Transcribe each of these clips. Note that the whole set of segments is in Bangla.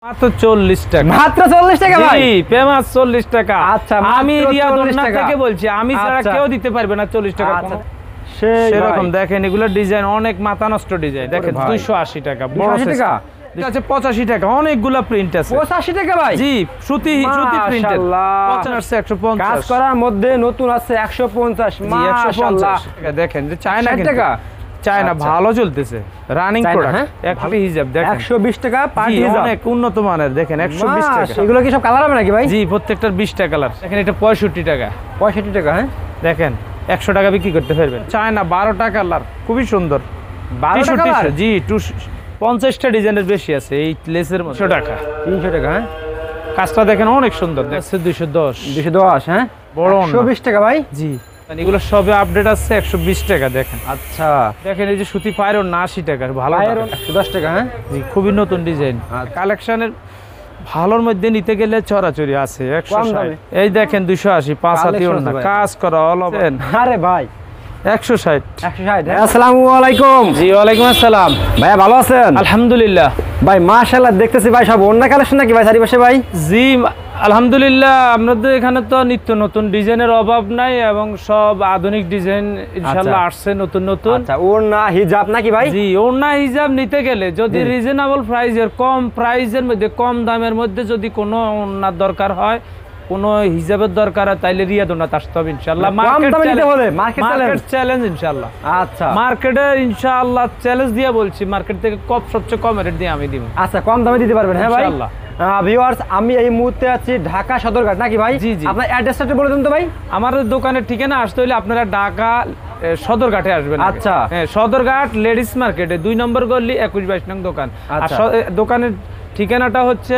মাত্র 40 টাকা। মাত্র 40 টাকা ভাই? জি, ফেমাস 40 টাকা। আচ্ছা, আমি রিয়াদুন্না থেকে বলছি, আমি ছাড়া কেউ দিতে পারবে না 40 টাকা। আচ্ছা, সেরকম দেখেন, এগুলো ডিজাইন অনেক মাথা নষ্ট ডিজাইন। দেখেন 280 টাকা, বড় টাকা আছে 85 টাকা, অনেকগুলা প্রিন্ট আছে। 85 টাকা ভাই? জি, সুতি প্রিন্টেড। 150 কাজ করার মধ্যে নতুন আছে 150। মাশাআল্লাহ দেখেন, যে চায়না টাকা, চায়না ভালো চলতেছে, রানিং প্রোডাক্ট। একটি হিজাব দেখেন 120 টাকা পার্টি হিজাব, অনেক উন্নত মানের। দেখেন 120 টাকা। এগুলো কি সব কালার হবে নাকি ভাই? জি, প্রত্যেকটার 20টা কালার। দেখেন এটা 65 টাকা। 65 টাকা? হ্যাঁ, দেখেন 100 টাকা বিক্রি করতে পারবেন। চায়না 12টা কালার, খুবই সুন্দর। 12টা কালার? জি, 50টা ডিজাইনের বেশি আছে এই লেসের মধ্যে। 100 টাকা, 300 টাকা। হ্যাঁ, কাজটা দেখেন অনেক সুন্দর। দেখছে 210। 210? হ্যাঁ, বড় 120 টাকা ভাই? জি, এগুলো সবে আপডেট আছে 120 টাকা। দেখেন আচ্ছা, দেখেন এই যে সুতি পায়রন 80 টাকা, ভালো 110 টাকা। হ্যাঁ, জি, খুবই নতুন ডিজাইন। কালেকশনের ভালোর মধ্যে নিতে গেলে ছড়াছড়ি আছে 160। এই দেখেন 280, 5 হাতি ওড়না, কাজ করা অল ওভার। আরে ভাই 160। 160। আসসালামু আলাইকুম। জি, ওয়ালাইকুম আসসালাম। ভাইয়া ভালো আছেন? আলহামদুলিল্লাহ। ভাই মাশাআল্লাহ, দেখতেছি ভাই সব ওড়না কালেকশন নাকি ভাই চারিপাশে ভাই? জি, আলহামদুলিল্লাহ। আমাদের এখানে তো নিত্য নতুন ডিজাইনের অভাব নাই এবং সব আধুনিক ডিজাইন ইনশাআল্লাহ আসছে নতুন নতুন। আচ্ছা, ওড়না হিজাব নাকি ভাই? জি, ওড়না হিজাব নিতে গেলে যদি রিজনেবল প্রাইসের, কম প্রাইসের মধ্যে, কম দামের মধ্যে যদি কোনো ওড়নার দরকার হয়, কোনো হিজাবের দরকার হয়, তাইলে রিয়াদুন্নাতে আসতে হবে ইনশাআল্লাহ। মার্কেট চ্যালেঞ্জ ইনশাআল্লাহ। আচ্ছা, মার্কেটে ইনশাআল্লাহ চ্যালেঞ্জ দিয়ে বলছি, মার্কেট থেকে সবচেয়ে কম রেট দিয়ে আমি দিব। আচ্ছা, কম দামে দিতে পারবেন? হ্যাঁ ভাই, ইনশাআল্লাহ। ভিউয়ার্স, আমি এই মুহূর্তে আছি ঢাকা সদরঘাট নাকি ভাই? জি জি। আপনার অ্যাড্রেসটা বলে দেন তো ভাই। আমাদের দোকানের ঠিকানা আসতে হলে আপনারা ঢাকা সদরঘাটে আসবেন। আচ্ছা, হ্যাঁ, সদরঘাট লেডিস মার্কেটে 2 নম্বর গলি 21-22 নং দোকান। আর দোকানের ঠিকানাটা হচ্ছে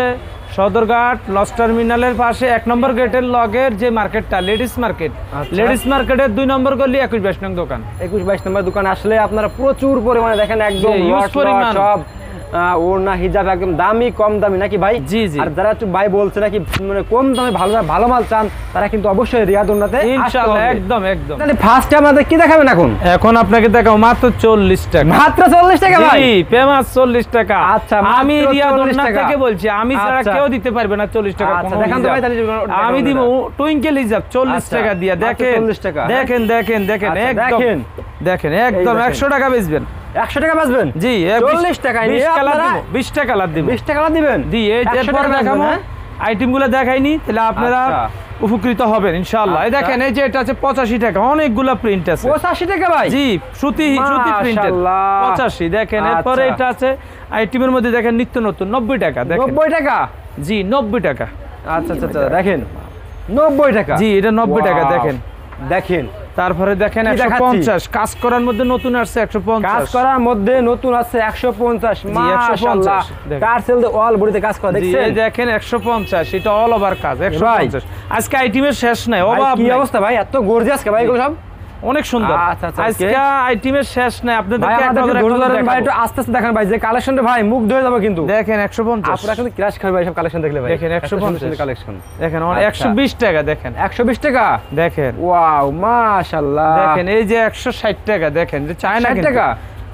সদরঘাট লঞ্চ টার্মিনালের পাশে 1 নম্বর গেটের লগের যে মার্কেটটা, লেডিস মার্কেট, লেডিস মার্কেটের 2 নম্বর গলি 21-22 নং দোকান। 21-22 নম্বর দোকান আসলে আপনারা প্রচুর পরিমাণে দেখেন একদম সব ওড়না হিজাব একদম দামি, কম দামি নাকি ভাই? জি জি। আর যারা ভাই বলছে নাকি মানে কম দামে ভালো মাল চান, তারা কিন্তু অবশ্যই রিয়াদুন্নাতে ইনশাআল্লাহ। একদম একদম। তাহলে ফার্স্টে আমাদের কি দেখাবেন এখন? এখন আপনাকে দেখাবো মাত্র 40 টাকা। মাত্র 40 টাকা ভাই? জি, ফেমাস 40 টাকা। আচ্ছা, আমি রিয়াদুন্না থেকে বলছি, আমি ছাড়া কেউ দিতে পারবে না 40 টাকা। আচ্ছা, দেখান তো ভাই তাহলে। আমি দিব টুইঙ্কেল হিজাব 40 টাকা দিয়া। দেখেন 40 টাকা। দেখেন দেখেন দেখেন একদম দেখেন একদম 100 টাকা বেচবেন। 100 টাকা বেচবেন? জি, 40 টাকা নিয়ে 20 কালার দিব, 20 টাকা কালার দিব। 20 টাকা কালার দিবেন? জি, এরপর দেখাবো আইটেমগুলো দেখাইনি, তাহলে আপনারা উপকৃত হবেন ইনশাআল্লাহ। এই দেখেন, এই যে এটা আছে 85 টাকা, অনেকগুলা প্রিন্ট আছে। 85 টাকা ভাই? জি, সুতি প্রিন্টেড 85। দেখেন এরপরে এটা আছে আইটেমের মধ্যে, দেখেন নিত্য নতুন 90 টাকা। দেখেন 90 টাকা? জি, 90 টাকা। আচ্ছা আচ্ছা আচ্ছা, দেখেন 90 টাকা। জি, এটা 90 টাকা। দেখেন দেখেন, তারপরে দেখেন 150, কাজ করার মধ্যে নতুন আসছে 150। কাজ করার মধ্যে নতুন আছে 150। মাশাআল্লাহ, টার্সেল দে অল বডিতে কাজ করা দেখছেন? জি, দেখেন 150, এটা অল ওভার কাজ 150। আজকে আইটেমের শেষ নাই, অভাব কি অবস্থা ভাই, এত গর্জিয়াস কে ভাই এগুলো সব? অনেক সুন্দর। আজকে আইটেমের শেষ নাই, আপনাদেরকে ভাই একটু আস্তে আস্তে দেখান ভাই, যে কালেকশনটা ভাই মুখ ধরে যাবে কিন্তু। দেখেন 150, আপনারা কিন্তু ক্র্যাশ খাবে ভাই সব কালেকশন দেখলে ভাই। দেখেন 150 কালেকশন। দেখেন 120 টাকা। দেখেন 120 টাকা? দেখেন ওয়াও, মাশাআল্লাহ। দেখেন এই যে 160 টাকা। দেখেন যে চায়না টাকা,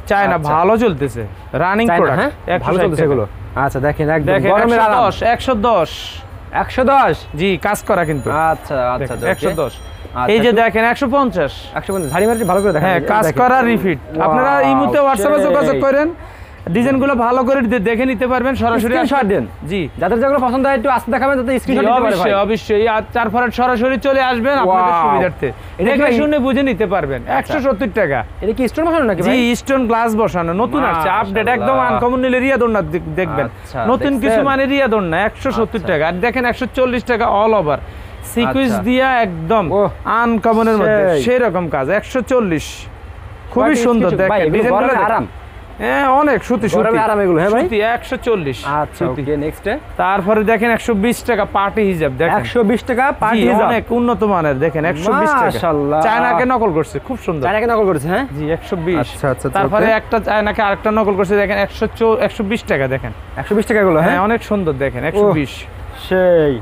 চায়না ভালো চলতেছে, রানিং প্রোডাক্ট। ভালো চলতেছে এগুলো। আচ্ছা, দেখেন একদম গরমের আরাম। 110 110? জি, কাজ করা কিন্তু। আচ্ছা আচ্ছা, 110। এই যে দেখেন 150 ঝাড়ি মারি ভালো করে দেখেন। হ্যাঁ, কাজ করা রিপিট। আপনারা ইমুতে হোয়াটসঅ্যাপে যোগাযোগ করেন, ডিজাইনগুলো ভালো করে দেখে নিতে পারবেন, সরাসরি স্ক্রিনশট দেন। জি, যাদের যেগুলো পছন্দ হয় একটু আস্তে দেখাবেন, যাতে স্ক্রিনশট দিতে পারে ভাই। অবশ্যই অবশ্যই। আর তারপরে সরাসরি চলে আসবেন আপনাদের সুবিধার্থে, দেখে শুনে বুঝে নিতে পারবেন। 170 টাকা। এটা কি স্টোন বসানো নাকি ভাই? জি, স্টোন গ্লাস বসানো, নতুন আসছে, আপডেট একদম আনকমন। নিলে রিয়াদুন্না দেখবেন, নতুন কিছু মানে রিয়াদুন্না। 170 টাকা। আর দেখেন 140 টাকা অল ওভার সিকুয়েন্স দিয়া, একদম আনকমনের মধ্যে সেই রকম কাজ। 140, খুবই সুন্দর। দেখেন ডিজাইনগুলো আরাম। হ্যাঁ, অনেক সুতি আরাম এগুলো। হ্যাঁ ভাই, 140। আচ্ছা, ওকে নেক্সট। তারপরে দেখেন 120 টাকা পার্টি হিজাব। দেখেন 120 টাকা পার্টি হিজাব, অনেক উন্নত মানের। দেখেন 120 টাকা। মাশাআল্লাহ, চায়নাকে নকল করছে, খুব সুন্দর। চায়নাকে নকল করেছে? হ্যাঁ জি, 120। আচ্ছা আচ্ছা। তারপরে একটা চায়নাকে আরেকটা নকল করছে। দেখেন 120 টাকা। দেখেন 120 টাকা গুলো। হ্যাঁ, অনেক সুন্দর। দেখেন 120 সেই।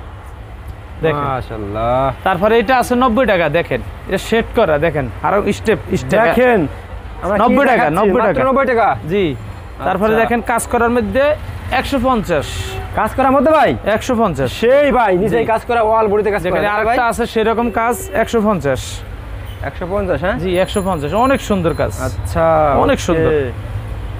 দেখেন মাশাআল্লাহ। তারপরে এটা আছে 90 টাকা। দেখেন এটা সেট করা। দেখেন আরো স্টেপ দেখেন 90 টাকা। 90 টাকা। 90 টাকা। জি। তারপরে দেখেন কাজ করার মধ্যে 150। কাজ করার মধ্যে ভাই 150 সেই ভাই নিচেই কাজ করা ওয়াল বডিতে কাজ করা আরেকটা আছে সেরকম কাজ 150 150 হ্যাঁ জি 150 অনেক সুন্দর কাজ আচ্ছা অনেক সুন্দর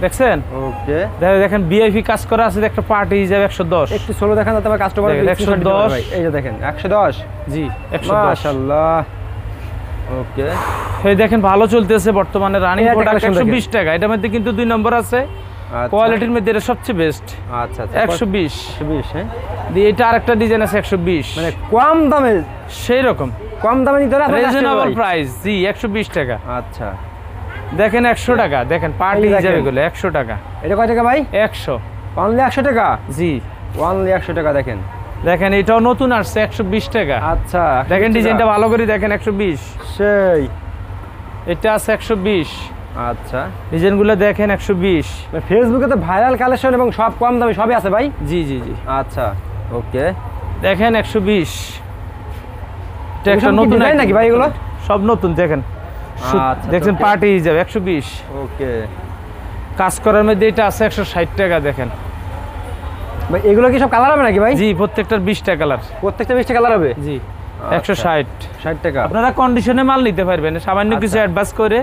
দেখছেন ওকে দেখেন ভিআইপি কাজ করা আছে একটা পার্টি হিসাবে 110 একটু স্লো দেখান যাতে আমার কাস্টমার 110 এই যে দেখেন 110 জি 110 মাশাআল্লাহ ওকে এই দেখেন ভালো চলতেছে বর্তমানে রানিং প্রোডাক্ট 120 টাকা এটার মধ্যে কিন্তু 2 নম্বর আছে কোয়ালিটির মধ্যে এটা সবচেয়ে বেস্ট আচ্ছা 120 120 হ্যাঁ দিয়ে এটা আরেকটা ডিজাইন আছে 120 মানে কম দামে সেই রকম কম দামে নিতে হবে রিজনেবল প্রাইস জি 120 টাকা আচ্ছা দেখেন 100 টাকা দেখেন পার্টি হিসাবে গুলো 100 টাকা এটা কয় টাকা ভাই 100 অনলি 100 টাকা জি অনলি 100 টাকা দেখেন দেখেন এটাও নতুন আসছে 120 টাকা আচ্ছা দেখেন ডিজাইনটা ভালো করে দেখেন 120 সেই এটা আছে 120 আচ্ছা ডিজাইনগুলো দেখেন 120 ফেসবুকে তো ভাইরাল কালেকশন এবং সব কম দামে সবই আছে ভাই জি জি জি আচ্ছা ওকে দেখেন 120 এটা একটা নতুন ডিজাইন নাকি ভাই এগুলো সব নতুন দেখেন আচ্ছা দেখেন পার্টি হিসাবে 120 ওকে কাজ করার মধ্যে এটা আছে 160 টাকা দেখেন ভাই এগুলো কি সব কালার হবে নাকি ভাই জি প্রত্যেকটার 20টা কালার প্রত্যেকটা 20টা কালার হবে জি 160 60 টাকা আপনারা কন্ডিশনে মাল নিতে পারবেন সামান্য কিছু অ্যাডভান্স করে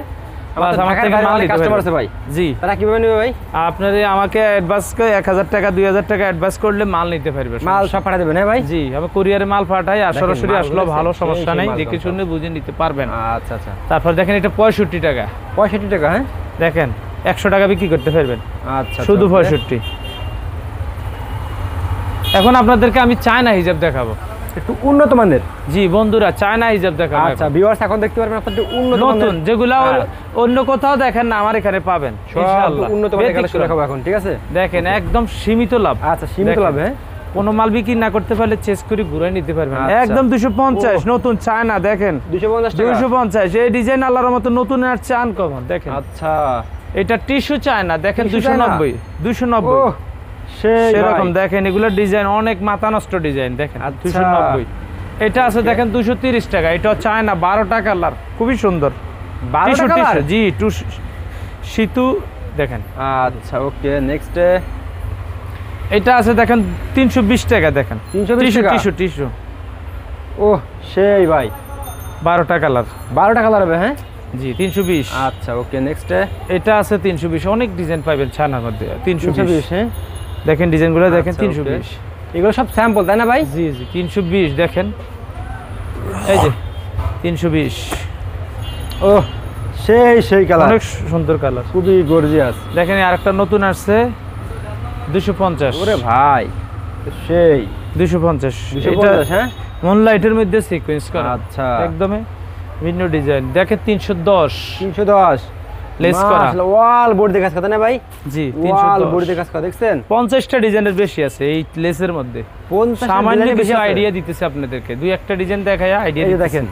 আমার থেকে মাল নিতে কাস্টমার আছে ভাই জি তারা কিভাবে নেবে ভাই আপনারা আমাকে অ্যাডভান্স করে 1000 টাকা 2000 টাকা অ্যাডভান্স করলে মাল নিতে পারবেন মাল সব পাঠিয়ে দেবেন হ্যাঁ ভাই জি আমি কুরিয়ারে মাল পাঠাই আর সরাসরি আসলো ভালো সমস্যা নাই দেখে শুনে বুঝে নিতে পারবেন আচ্ছা আচ্ছা তারপর দেখেন এটা 65 টাকা 65 টাকা হ্যাঁ দেখেন 100 টাকা বিক্রি করতে পারবেন আচ্ছা শুধু 65 এখন আপনাদেরকে আমি চায়না হিজাব দেখাবো একটু উন্নত মানের জি বন্ধুরা চায়না হিজাব দেখাবো আচ্ছা ভিউয়ার্স এখন দেখতে পারবেন আপনাদের উন্নত নতুন যেগুলা অন্য কোথাও দেখেন না আমার এখানে পাবেন ইনশাআল্লাহ উন্নত মানের কালেকশন দেখাবো এখন ঠিক আছে দেখেন একদম সীমিত লাভ আচ্ছা সীমিত লাভ হ্যাঁ কোনো মাল বিক্রি না করতে পারলে চেস করে ঘুরে নিতে পারবেন একদম 250 নতুন চায়না দেখেন 250 টাকা 250 এই ডিজাইন আল্লাহর মতো নতুন আর চান কমন দেখেন আচ্ছা এটা টিস্যু চায়না দেখেন 290 290 সেরকম দেখেন এগুলো ডিজাইন অনেক মাথা নষ্ট ডিজাইন দেখেন 290 এটা আছে দেখেন 230 টাকা এটা চায়না 12 টাকা কালার খুবই সুন্দর 12 টাকা কালার জি শীতু দেখেন আচ্ছা ওকে নেক্সট এটা আছে দেখেন 320 টাকা দেখেন 320 টাকা টিস্যু ও সেই ভাই 12 টাকা কালার 12 টাকা কালার হবে হ্যাঁ জি 320 আচ্ছা ওকে নেক্সট এটা আছে 320 অনেক ডিজাইন পাবেন ছানার মধ্যে 320 হ্যাঁ দেখেন ডিজাইনগুলো দেখেন 320 এগুলো সব স্যাম্পল তাই না ভাই জি জি 320 দেখেন এই যে 320 ও সেই কালার অনেক সুন্দর কালার খুবই গর্জিয়াস দেখেন আরেকটা নতুন আসছে 250 ওরে ভাই সেই 250 এটা হ্যাঁ মুনলাইটের মধ্যে সিকোয়েন্স করা আচ্ছা একদমই ভিন্ন ডিজাইন দেখেন 310 লেস করা ওয়াল বোর্ড দিয়ে কাজ করতে না ভাই জি 310 ওয়াল বোর্ড দিয়ে কাজ করা দেখছেন 50টা ডিজাইনের বেশি আছে এই লেসের মধ্যে 50 সামান্য কিছু আইডিয়া দিতেছে আপনাদেরকে দুই একটা ডিজাইন দেখায় আইডিয়া দেখেন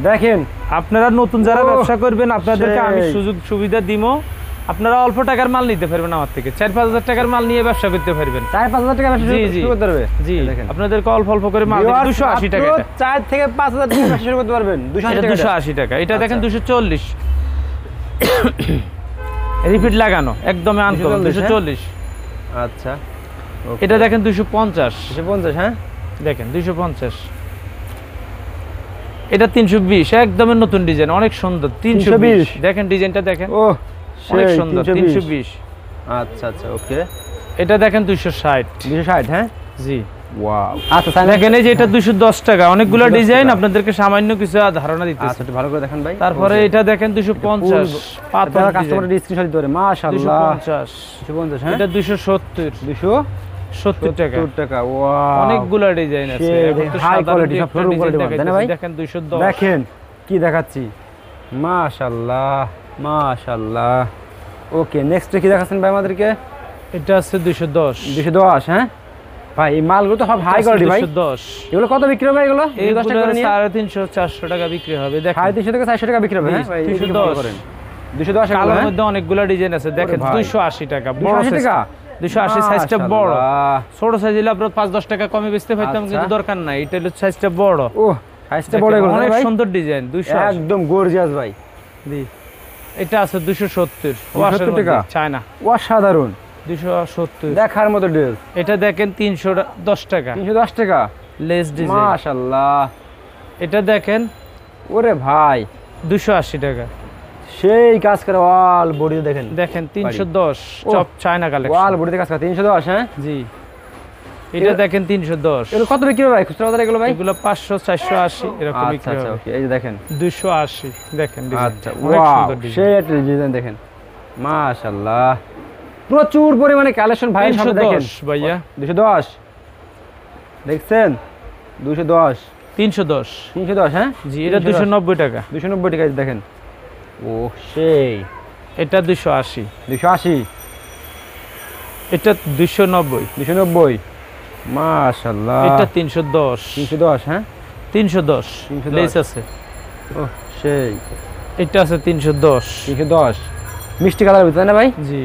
দেখেন আপনারা নতুন যারা ব্যবসা করবেন আপনাদেরকে আমি সুযোগ সুবিধা দিমো আপনারা অল্প টাকার মাল নিতে পারবেন আমার থেকে 4-5 টাকার মাল নিয়ে ব্যবসা করতে পারবেন 4-5 টাকা ব্যবসা শুরু করতে পারবে জি দেখেন আপনাদেরকে অল্প করে মাল 280 টাকা 4 থেকে 5000 টাকা ব্যবসা শুরু করতে পারবেন 280 টাকা এটা দেখেন 240 রিপিট লাগানো একদম আনকমন 240 আচ্ছা এটা দেখেন 250 250 হ্যাঁ দেখেন 250 এটা 320 একদম নতুন ডিজাইন অনেক সুন্দর 320 দেখেন ডিজাইনটা দেখেন ও অনেক সুন্দর 320 আচ্ছা আচ্ছা ওকে এটা দেখেন 260 260 হ্যাঁ জি ওয়াও আচ্ছা দেখেন এই যে এটা 210 টাকা অনেকগুলো ডিজাইন আপনাদেরকে সামান্য কিছু ধারণা দিতেছি আচ্ছা একটু ভালো করে দেখেন ভাই তারপরে এটা দেখেন 250 পাতলা কাস্টমারের স্ক্রিনশট দিতে পারে মাশাআল্লাহ 250 এটা 270 টাকা 70 টাকা ওয়াও অনেকগুলো ডিজাইন আছে এখন তো হাই কোয়ালিটি সব শোরুম কোয়ালিটি তাই না ভাই দেখেন 210 দেখেন কি দেখাচ্ছি মাশাআল্লাহ মাশাআল্লাহ ওকে নেক্সট কি দেখাচ্ছেন ভাই আমাদেরকে এটা আছে 210 হ্যাঁ ভাই এই মালগুলো তো সব হাই কোয়ালিটি ভাই 210 এগুলো কত বিক্রি হবে এগুলো 10 টাকা করে নিয়ে 350-400 টাকা বিক্রি হবে দেখেন 350 থেকে 400 টাকা বিক্রি হবে হ্যাঁ ভাই 210 কালোর মধ্যে অনেকগুলো ডিজাইন আছে দেখেন 280 টাকা বড় টাকা 280 সাইজটা বড় ছোট সাইজ হলে আপনারা 5-10 টাকা কমে বেচতে পারতাম কিন্তু দরকার নাই এটা হলো সাইজটা বড় ও সাইজটা বড় এগুলো অনেক সুন্দর ডিজাইন 200 একদম গর্জিয়াস ভাই জি এটা আছে 270 টাকা চায়না অসাধারণ 270 দেখার মতো ড্রেস। এটা দেখেন 310 টাকা। 310 টাকা লেস ডিজাইন, মাশাআল্লাহ। এটা দেখেন ওরে ভাই 280 টাকা। সেই কাজ করে ওয়াল বডি দেখেন, দেখেন 310 টপ চায়না কালেকশন, ওয়াল বডিতে কাজ করে 310। হ্যাঁ জি, এটা দেখেন 310। এগুলো কত বিক্রি হয় ভাই খুচরা বাজারে এগুলো ভাই? এগুলো 500 480 এরকম বিক্রি আচ্ছা হয়। ওকে, এই যে দেখেন 280 দেখেন ডিজাইন। আচ্ছা অনেক ওয়াও, সুন্দর ডিজাইন। সেই একটা ডিজাইন দেখেন মাশাআল্লাহ। প্রচুর পরিমাণে কালেকশন ভাই সামনে দেখেন 310 ভাইয়া, 210 দেখছেন 210 310। 310। হ্যাঁ জি, এটা 290 টাকা। 290 টাকা দেখেন। ও সেই, এটা 280, 280, এটা 290, 290 মাশাআল্লাহ। এটা 310, 310। হ্যাঁ 310 310 লেস আছে। ও সেই, এটা আছে 310। 310 মিষ্টি কালার ভিতরে না ভাই? জি,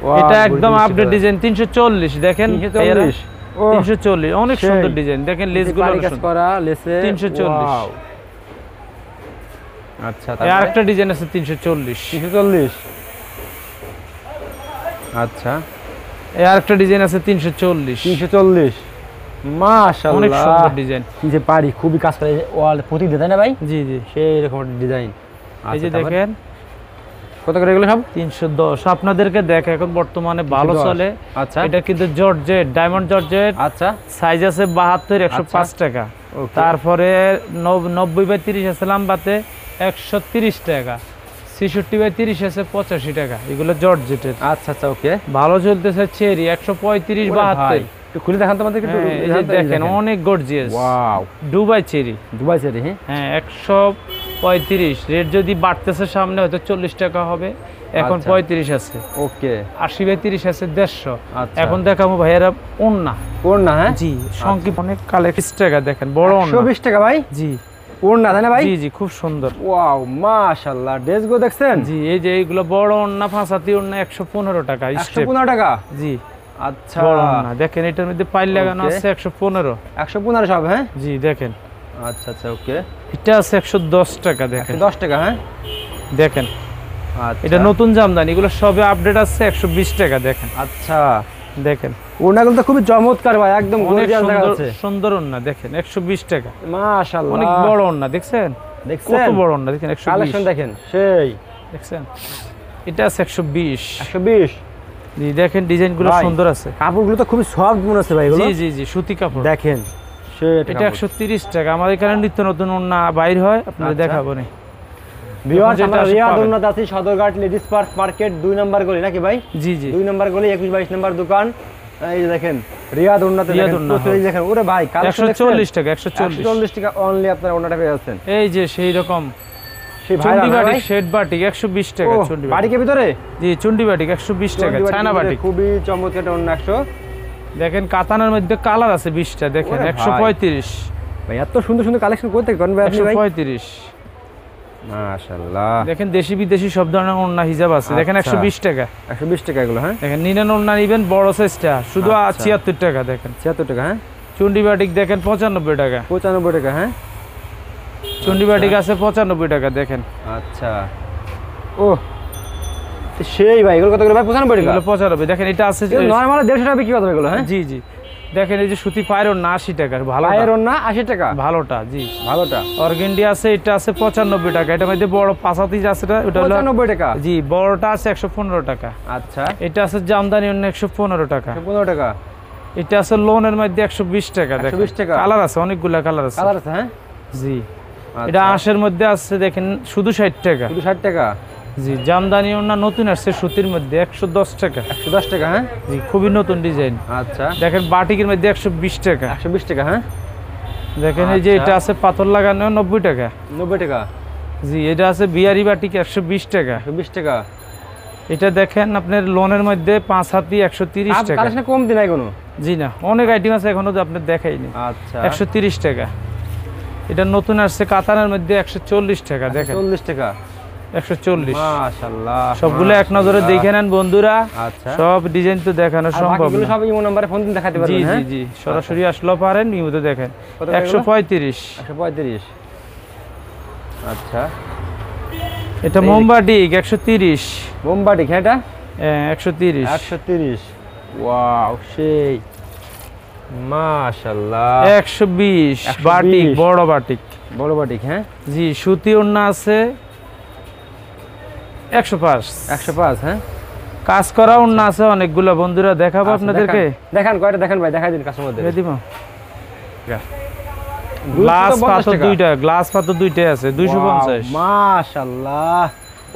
ওয়াও, এটা একদম মিষ্টি আপডেট কালার। ডিজাইন। 340 দেখেন 340 ও 340 অনেক সেই। সুন্দর ডিজাইন। দেখেন লেসগুলো পাড়ি অনেক কাজ সুন্দর। করা লেসে 340। ওয়াও। আচ্ছা এই আরেকটা ডিজাইন আছে 340। 340। আচ্ছা এই আরেকটা ডিজাইন আছে 340। 340 মাশাআল্লাহ, অনেক সুন্দর ডিজাইন। কি যে পারি খুবই কাজ করে ওয়াল প্রতি দেয় না ভাই? জি জি, সেই রকম ডিজাইন। এই যে দেখেন কত করে এগুলো সব? 310। আপনাদেরকে দেখে এখন বর্তমানে ভালো 310 চলে। আচ্ছা এটা কিন্তু জর্জেট, ডায়মন্ড জর্জেট। আচ্ছা সাইজ আছে 72, 105 টাকা। ওকে। তারপরে 90/30 আছে লাম্বাতে 130 টাকা। 66/30 আছে 85 টাকা। এগুলো জর্জেটের। আচ্ছা আচ্ছা ওকে। ভালো চলতেছে চেরি 135, 72। একটু খুলে দেখান তো আমাদেরকে একটু। এই যে দেখেন অনেক gorgeous. Wow, Dubai cherry. Dubai cherry. হ্যাঁ হ্যাঁ 135। রেট যদি বাড়তেছে সামনে হয়তো 40 টাকা হবে, এখন আচ্ছা। 35 আছে। ওকে 80/30 আছে 150। আচ্ছা। এখন দেখাবো ভাইয়েরা ওন্না। ওড়না। হ্যাঁ জি, সংক্ষিপ্ত অনেক কালেকশন টাকা দেখেন, বড় ওন্না। 120 টাকা ভাই জি ওড়না, তাই না ভাই? জি জি, খুব সুন্দর। ওয়াও মাশাআল্লাহ, ড্রেসগুলো দেখছেন? জি, এই যে এইগুলো বড় ওন্না, ফাঁসাতি ওন্না 115 টাকা স্টেপ। 115 টাকা। জি, আচ্ছা বড় ওন্না দেখেন, এটার মধ্যে পাইল লাগানো ওকে। আছে 115। 115 সব। হ্যাঁ জি দেখেন, আচ্ছা আচ্ছা ওকে। এটা আছে 110 টাকা। দেখেন 110 টাকা। হ্যাঁ দেখেন, আচ্ছা এটা নতুন জামদানি, এগুলো সবে আপডেট আছে 120 টাকা। দেখেন আচ্ছা, দেখেন ওড়নাগুলো তো খুবই চমৎকার ভাই, একদম অনেক গর্জিয়াস দেখা সুন্দর যাচ্ছে। সুন্দর ওন্না। দেখেন 120 টাকা, মাশাআল্লাহ অনেক বড় ওন্না। দেখছেন দেখছেন কত বড় ওন্না? দেখেন কালেকশন 120 দেখেন সেই। দেখছেন, এটা আছে 120। 120 জি দেখেন, ডিজাইনগুলো ভাই, সুন্দর আছে। কাপড়গুলো তো খুবই সফট মনে হচ্ছে ভাই এগুলো। জি জি জি, সুতি কাপড়। দেখেন সেই এটা 130 টাকা। আমাদের এখানে নিত্য নতুন ওন্না বাইর হয়, আপনাদের আচ্ছা। দেখাবো না। ভিউয়ার্স, যেটা আমরা আসে রিয়াদ পাবেন। উন্নত আছি সদরঘাট লেডিস পার্ক মার্কেট 2 নম্বর গলি নাকি ভাই? জি জি, 2 নম্বর গলি 21-22 নম্বর দোকান। এই যে দেখেন রিয়াদ উন্নত, রিয়াদ দেখেন উন্নত, প্রচুর। এই দেখেন ওরে ভাই কালেকশন 140 টাকা। 140 140 টাকা অনলি আপনারা ওন্নাটা পেয়ে যাচ্ছেন। এই যে সেই রকম সেই ভাই চুন্ডি বাটিক, শেড বাটিক 120 টাকা। চুন্ডি বাটিক, বাটিকের ভিতরে জি চুন্ডি বাটিক 120 টাকা। চন্ডী চায়না বাটিকের বাটিক। ভিতরে খুবই চমৎকার একটা ওন্না 100। দেখেন কাতানের মধ্যে কালার আছে 20টা। দেখেন ওরে ভাই। 135, ভাই এত সুন্দর সুন্দর কালেকশন করতে কোন ভাই আপনি ভাই? 135। মাশাআল্লাহ, দেখেন দেশি বিদেশি সব ধরনের ওন্না হিজাব আছে। দেখেন আচ্ছা। 120 টাকা। 120 টাকা এগুলো। হ্যাঁ দেখেন নিনেন ওন্না নিবেন বড় সাইজটা শুধু আচ্ছা। 76 টাকা। দেখেন 76 টাকা। হ্যাঁ চুন্ডি বাটিক দেখেন 95 টাকা। 95 টাকা। হ্যাঁ চুন্ডি বাটিক আছে 95 টাকা। দেখেন আচ্ছা ও তো সেই ভাই এগুলো কত করে ভাই? 95 টাকা। এগুলো 95। দেখেন এটা আছে এগুলো নরমাল 150 টাকা বিক্রি করতে এগুলো। হ্যাঁ জি জি, দেখেন এই যে সুতি পায়ের ওন্না 80 টাকা। ভালো পায়ের ওন্না 80 টাকা। ভালোটা। জি, ভালোটা অর্গেন্ডি আছে, এটা আছে 95 টাকা। এটার মধ্যে বড় পাঁচাতি আছে, ওটা হলো 95 টাকা। জি, বড়টা আছে 115 টাকা। আচ্ছা এটা আছে জামদানি অন্য 115 টাকা। 15 টাকা। এটা আছে লোনের মধ্যে 120 টাকা। দেখেন 120 টাকা। কালার আছে, অনেকগুলা কালার আছে। কালার আছে। হ্যাঁ জি, আচ্ছা। এটা আঁশের মধ্যে আছে দেখেন শুধু 60 টাকা। শুধু 60 টাকা। জি, জামদানি অন্য নতুন আসছে সুতির মধ্যে 110 টাকা। 110 টাকা। হ্যাঁ জি, খুবই নতুন ডিজাইন। আচ্ছা দেখেন বাটিকের মধ্যে 120 টাকা। 120 টাকা। হ্যাঁ দেখেন এই যে আচ্ছা। এটা আছে পাথর লাগানো 90 টাকা। 90 টাকা। জি, এটা আছে বিয়ারি বাটিক 120 টাকা। 120 টাকা। এটা দেখেন আপনার লোনের মধ্যে 5 হাতি 130 টাকা। কালেকশন কম দিন নাই কোনো? জি না, অনেক আইটেম আছে, এখনো তো আপনার দেখাইনি। আচ্ছা 130 টাকা। এটা নতুন আসছে কাতানের মধ্যে 140 টাকা। দেখেন 40 টাকা। 140। মাশাআল্লাহ, সবগুলো এক নজরে দেখে নেন বন্ধুরা। আচ্ছা সব ডিজাইন তো দেখানো আর সম্ভব বাকিগুলো না। সব ইমো নম্বরে ফোন দিন দেখাতে জি পারবেন। জি হ্যাঁ জি, সরাসরি আসলেও পারেন, নিয়মিত দেখেন। কত করে এগুলো? 135। 135। আচ্ছা এটা মোমবাটিক 130। বোম্বাটি। হ্যাঁ এটা 130। 130। ওয়াও সেই মাশাআল্লাহ 120 বাটিক, বড় বাটিক, বড় বাটিক। হ্যাঁ জি, সুতি ওড়না আছে 105। 105। হ্যাঁ কাজ করা ওড়না আছে অনেকগুলো বন্ধুরা, দেখাবো আপনাদেরকে। দেখান কয়টা দেখান ভাই, দেখাই দিন কাস্টমারদের। দিব গ্লাস পাথর দুইটা, গ্লাস পাথর দুইটাই আছে 250। মাশাআল্লাহ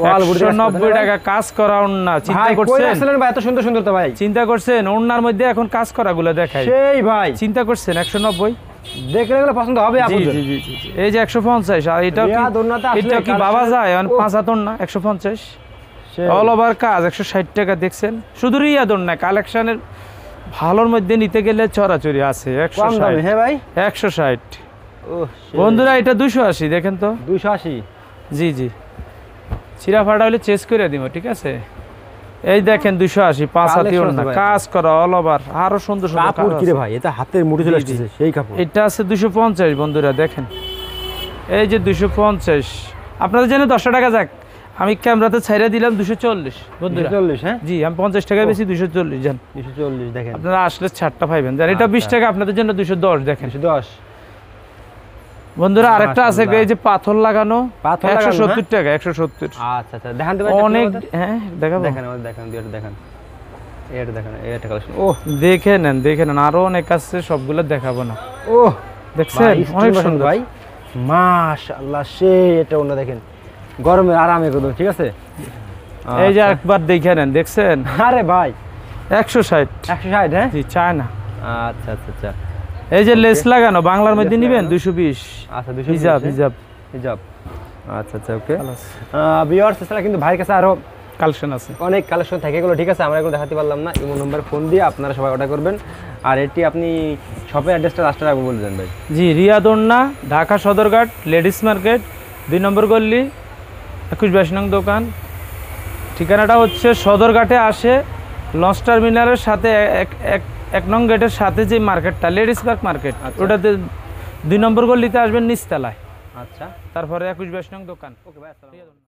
190 টাকা কাজ করা ওড়না। চিন্তা করছেন ভাই এত সুন্দর সুন্দর তো ভাই? চিন্তা করছেন ওড়নার মধ্যে এখন কাজ করা গুলো দেখাই সেই ভাই, চিন্তা করছেন 190 দেখলে এগুলো পছন্দ হবে আপনাদের। জি জি জি, এই যে 150। আর এটা এটা কি বাবা যায় মানে 5 হাত ওড়না 150, অল ওভার কাজ 160 টাকা। দেখছেন শুধু রিয়াদ ওড়না, কালেকশনের ভালোর মধ্যে নিতে গেলে চড়াচড়ি আছে 160। হ্যাঁ ভাই 160 বন্ধুরা, এটা 280 দেখেন তো। 280 জি জি, চিরা ফাটা হলে চেস করে দিব, ঠিক আছে। এই দেখেন 280 5 হাতি ওড়না, কাজ করা অল ওভার, আরো সুন্দর সুন্দর কাপড় কি রে ভাই, এটা হাতের মুঠি চলে আসছে সেই কাপড়। এটা আছে 250 বন্ধুরা, দেখেন এই যে 250। আপনাদের জন্য 10 টাকা যাক, আমি ক্যামেরাতে ছাইরা দিলাম 240 বন্ধুরা। 240? হ্যাঁ জি, আমি 50 টাকা বেশি 240 জান। 240 দেখেন, আপনারা আসলে ছাড়টা পাইবেন। আর এটা 20 টাকা আপনাদের জন্য 210 দেখেন। 210 বন্ধুরা। আরেকটা আছে এই যে পাথর লাগানো 170 টাকা 170। আচ্ছা আচ্ছা দেখান তো ভাই অনেক। হ্যাঁ দেখাবো, দেখেন আমাদের দেখান, দুইটা দেখান, এটা দেখেন, এটা কালেকশন। ও দেখে নেন দেখে নেন, আরো অনেক আছে, সবগুলো দেখাবো না। ও দেখছেন অনেক সুন্দর ভাই, মাশাআল্লাহ সেই। এটা ওনা দেখেন গরমে আরামে করুন, ঠিক আছে। এই যে একবার দেখে নেন, দেখছেন? আরে ভাই 160। 160? হ্যাঁ জি, চায়না। আচ্ছা আচ্ছা আচ্ছা, এই যে লেস লাগানো বাংলার মধ্যে নিবেন 220। আচ্ছা 220 হিজাব হিজাব হিজাব। আচ্ছা আচ্ছা ওকে। ভিউয়ার্স এছাড়া কিন্তু ভাইয়ের কাছে আরো কালেকশন আছে, অনেক কালেকশন থাকে, এগুলো ঠিক আছে আমরা এগুলো দেখাতে পারলাম না। ইমো নাম্বার ফোন দিয়ে আপনারা সবাই অর্ডার করবেন। আর এটি আপনি শপের অ্যাড্রেসটা লাস্টে রাখবো বলে দেন ভাই। জি, রিয়াদ ওড়না, ঢাকা সদরঘাট, লেডিস মার্কেট, 2 নম্বর গল্লি, 21-22 নং দোকান। ঠিকানাটা হচ্ছে সদরঘাটে আসে লঞ্চ টার্মিনালের সাথে 1 নং গেটের সাথে যে মার্কেটটা লেডিস পার্ক মার্কেট, ওটাতে 2 নম্বর গল্লিতে আসবেন নিচতলায়। আচ্ছা, তারপরে 21-22 নং দোকান। ওকে ভাই, আসসালামু আলাইকুম।